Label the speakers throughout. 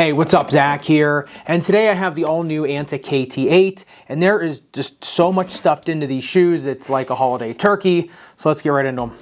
Speaker 1: Hey, what's up? Zach here, and today I have the all-new Anta KT8, and there is just so much stuffed into these shoes, it's like a holiday turkey, so let's get right into them.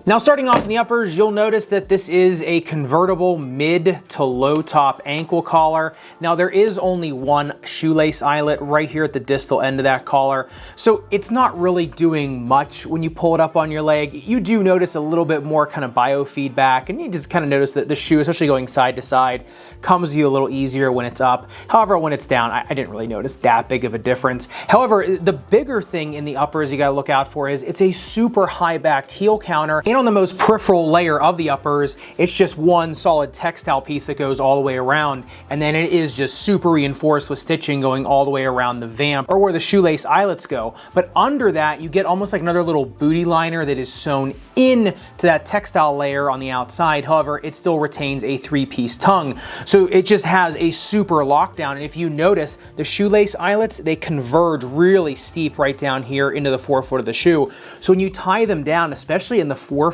Speaker 1: Now starting off in the uppers, you'll notice that this is a convertible mid to low top ankle collar. Now there is only one shoelace eyelet right here at the distal end of that collar, so it's not really doing much when you pull it up on your leg. You do notice a little bit more kind of biofeedback, and you just kind of notice that the shoe, especially going side to side, comes to you a little easier when it's up. However, when it's down, I didn't really notice that big of a difference. However, the bigger thing in the uppers you gotta look out for is it's a super high backed heel counter. And on the most peripheral layer of the uppers, it's just one solid textile piece that goes all the way around, and then it is just super reinforced with stitching going all the way around the vamp or where the shoelace eyelets go. But under that, you get almost like another little booty liner that is sewn in to that textile layer on the outside. However, it still retains a three-piece tongue. So it just has a super lockdown. And if you notice, the shoelace eyelets, they converge really steep right down here into the forefoot of the shoe. So when you tie them down, especially in the forefoot,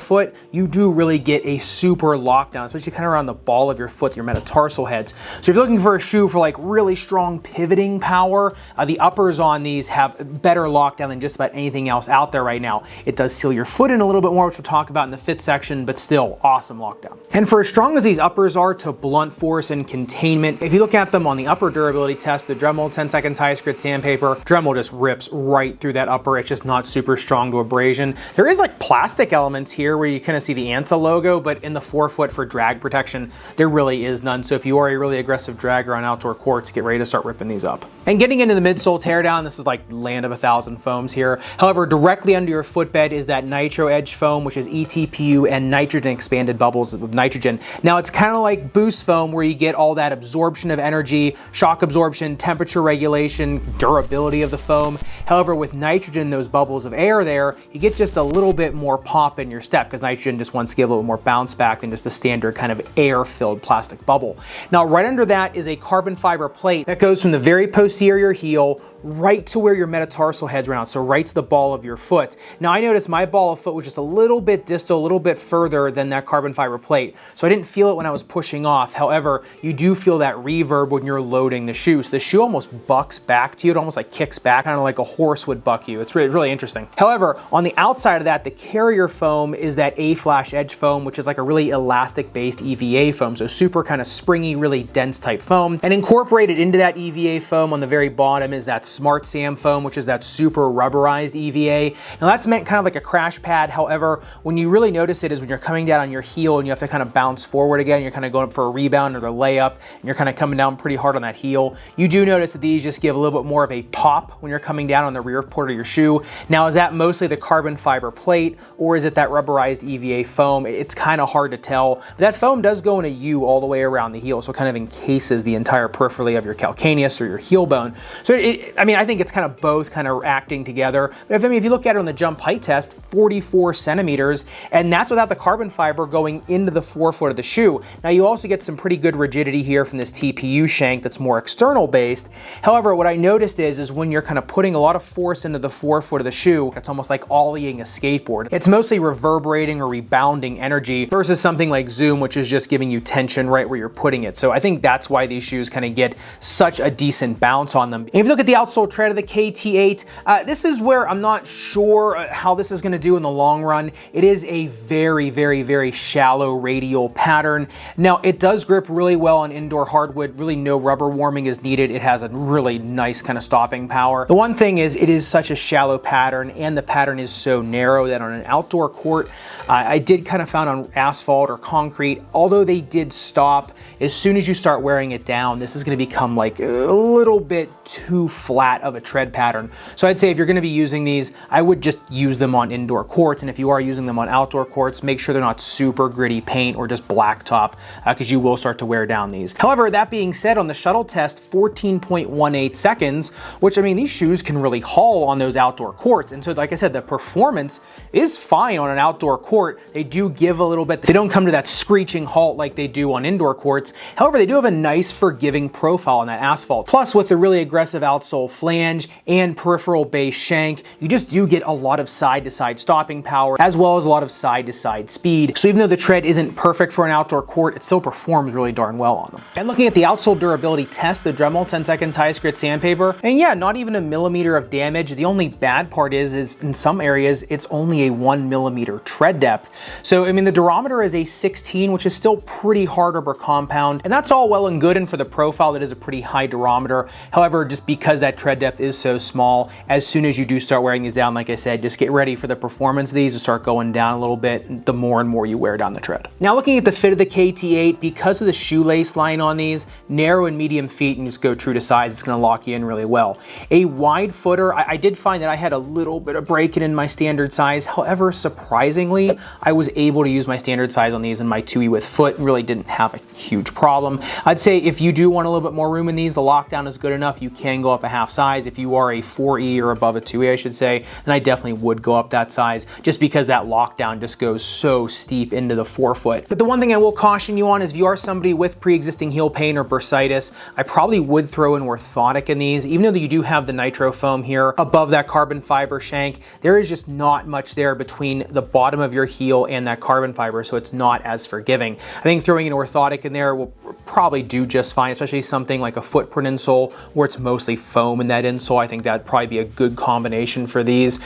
Speaker 1: you do really get a super lockdown, especially kind of around the ball of your foot, your metatarsal heads. So if you're looking for a shoe for like really strong pivoting power, the uppers on these have better lockdown than just about anything else out there right now. It does seal your foot in a little bit more, which we'll talk about in the fit section, but still awesome lockdown. And for as strong as these uppers are to blunt force and containment, if you look at them on the upper durability test, the Dremel 10-second tie grit sandpaper, Dremel just rips right through that upper. It's just not super strong to abrasion. There is like plastic elements here where you kind of see the Anta logo, but in the forefoot for drag protection, there really is none. So if you are a really aggressive dragger on outdoor courts, get ready to start ripping these up. And getting into the midsole teardown, this is like land of 1,000 foams here. However, directly under your footbed is that nitro edge foam, which is ETPU and nitrogen expanded bubbles with nitrogen. Now it's kind of like boost foam where you get all that absorption of energy, shock absorption, temperature regulation, durability of the foam. However, with nitrogen, those bubbles of air there, you get just a little bit more pop in your step because nitrogen just wants to give a little more bounce back than just a standard kind of air-filled plastic bubble. Now, right under that is a carbon fiber plate that goes from the very posterior heel right to where your metatarsal heads run out, so right to the ball of your foot. Now, I noticed my ball of foot was just a little bit distal, a little bit further than that carbon fiber plate, so I didn't feel it when I was pushing off. However, you do feel that reverb when you're loading the shoe. So the shoe almost bucks back to you. It almost like kicks back, kind of like a horse would buck you. It's really, really interesting. However, on the outside of that, the carrier foam is that A-flash edge foam, which is like a really elastic-based EVA foam, so super kind of springy, really dense type foam. And incorporated into that EVA foam on the very bottom is that Smart Sam foam, which is that super rubberized EVA. Now that's meant kind of like a crash pad. However, when you really notice it is when you're coming down on your heel and you have to kind of bounce forward again, you're kind of going up for a rebound or a layup, and you're kind of coming down pretty hard on that heel. You do notice that these just give a little bit more of a pop when you're coming down on the rear part of your shoe. Now, is that mostly the carbon fiber plate or is it that rubberized EVA foam? It's kind of hard to tell. But that foam does go in a U all the way around the heel, so it kind of encases the entire periphery of your calcaneus or your heel bone. So I think it's kind of both kind of acting together. But if you look at it on the jump height test, 44 centimeters, and that's without the carbon fiber going into the forefoot of the shoe. Now you also get some pretty good rigidity here from this TPU shank that's more external based. However, what I noticed is when you're kind of putting a lot of force into the forefoot of the shoe, it's almost like ollieing a skateboard. It's mostly reverberating or rebounding energy versus something like Zoom, which is just giving you tension right where you're putting it. So I think that's why these shoes kind of get such a decent bounce on them. And if you look at the outsole tread of the KT8, this is where I'm not sure how this is going to do in the long run. It is a very, very, very shallow radial pattern. Now, it does grip really well on indoor hardwood. Really no rubber warming is needed. It has a really nice kind of stopping power. The one thing is it is such a shallow pattern and the pattern is so narrow that on an outdoor court, I did kind of found on asphalt or concrete, although they did stop, as soon as you start wearing it down, this is going to become like a little bit too flat of a tread pattern. So I'd say if you're going to be using these, I would just use them on indoor courts. And if you are using them on outdoor courts, make sure they're not super gritty paint or just blacktop because you will start to wear down these. However, that being said, on the shuttle test, 14.18 seconds, which these shoes can really haul on those outdoor courts. And so like I said, the performance is fine on an outdoor outdoor court, they do give a little bit. They don't come to that screeching halt like they do on indoor courts. However, they do have a nice forgiving profile on that asphalt. Plus, with the really aggressive outsole flange and peripheral base shank, you just do get a lot of side-to-side stopping power, as well as a lot of side-to-side speed. So even though the tread isn't perfect for an outdoor court, it still performs really darn well on them. And looking at the outsole durability test, the Dremel 10 seconds highest grit sandpaper, and yeah, not even a millimeter of damage. The only bad part is in some areas, it's only a 1 millimeter tread depth. So, I mean, the durometer is a 16, which is still pretty hard rubber compound, and that's all well and good, and for the profile, that is a pretty high durometer. However, just because that tread depth is so small, as soon as you do start wearing these down, like I said, just get ready for the performance of these to start going down a little bit the more and more you wear down the tread. Now, looking at the fit of the KT8, because of the shoelace line on these, narrow and medium feet, and just go true to size, it's gonna lock you in really well. A wide footer, I did find that I had a little bit of break-in in my standard size. However, surprisingly, I was able to use my standard size on these in my 2E width foot and really didn't have a huge problem. I'd say if you do want a little bit more room in these, the lockdown is good enough. You can go up a half size. If you are a 4E or above a 2E, I should say, then I definitely would go up that size just because that lockdown just goes so steep into the forefoot. But the one thing I will caution you on is if you are somebody with pre-existing heel pain or bursitis, I probably would throw in orthotic in these. Even though you do have the nitro foam here above that carbon fiber shank, there is just not much there between the bottom of your heel and that carbon fiber, so it's not as forgiving. I think throwing an orthotic in there will probably do just fine, especially something like a footprint insole where it's mostly foam in that insole. I think that'd probably be a good combination for these.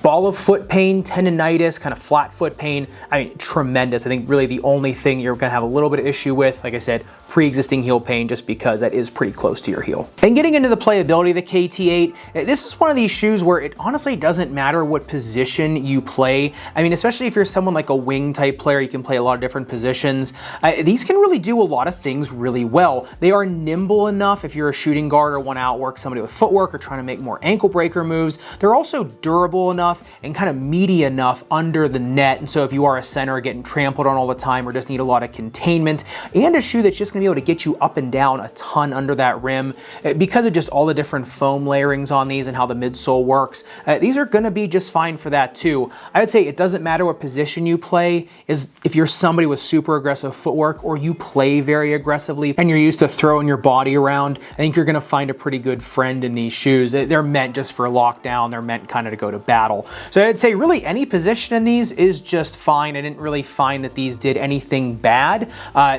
Speaker 1: Ball of foot pain, tendonitis, kind of flat foot pain, I mean, tremendous. I think really the only thing you're gonna have a little bit of issue with, like I said, pre-existing heel pain, just because that is pretty close to your heel. And getting into the playability of the KT8, this is one of these shoes where it honestly doesn't matter what position you play. I mean, especially if you're someone like a wing type player, you can play a lot of different positions. These can really do a lot of things really well. They are nimble enough if you're a shooting guard or want to outwork somebody with footwork or trying to make more ankle breaker moves. They're also durable enough and kind of meaty enough under the net. And so if you are a center getting trampled on all the time or just need a lot of containment, and a shoe that's just gonna be able to get you up and down a ton under that rim, because of just all the different foam layerings on these and how the midsole works, these are gonna be just fine for that too. I would say it doesn't matter what position you play, is if you're somebody with super aggressive footwork or you play very aggressively and you're used to throwing your body around, I think you're gonna find a pretty good friend in these shoes. They're meant just for lockdown, they're meant kind of to go to battle. So I'd say really any position in these is just fine. I didn't really find that these did anything bad.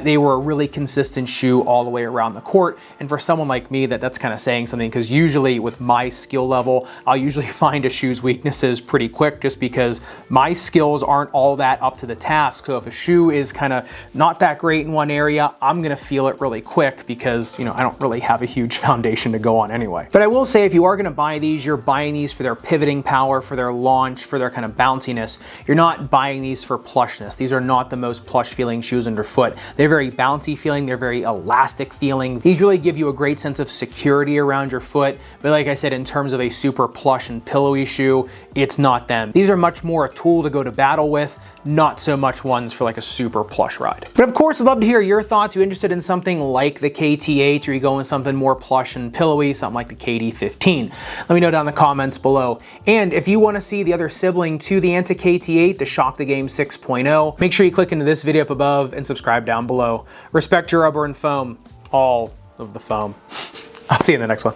Speaker 1: They were a really consistent shoe all the way around the court. And for someone like me, that's kind of saying something, because usually with my skill level, I'll usually find a shoe's weaknesses pretty quick just because my skills aren't all that up to the task. So if a shoe is kind of not that great in one area, I'm gonna feel it really quick because, you know, I don't really have a huge foundation to go on anyway. But I will say if you are gonna buy these, you're buying these for their pivoting power, for their launch, for their kind of bounciness. You're not buying these for plushness. These are not the most plush feeling shoes underfoot. They're very bouncy feeling, they're very elastic feeling. These really give you a great sense of security around your foot. But like I said, in terms of a super plush and pillowy shoe, it's not them. These are much more a tool to go to battle with, not so much ones for like a super plush ride. But of course, I'd love to hear your thoughts. You interested in something like the KT8, or you going something more plush and pillowy, something like the KD15? Let me know down in the comments below. And if you want to see the other sibling to the Anta KT8, the Shock the Game 6.0, make sure you click into this video up above and subscribe down below. Respect your rubber and foam, all of the foam. I'll see you in the next one.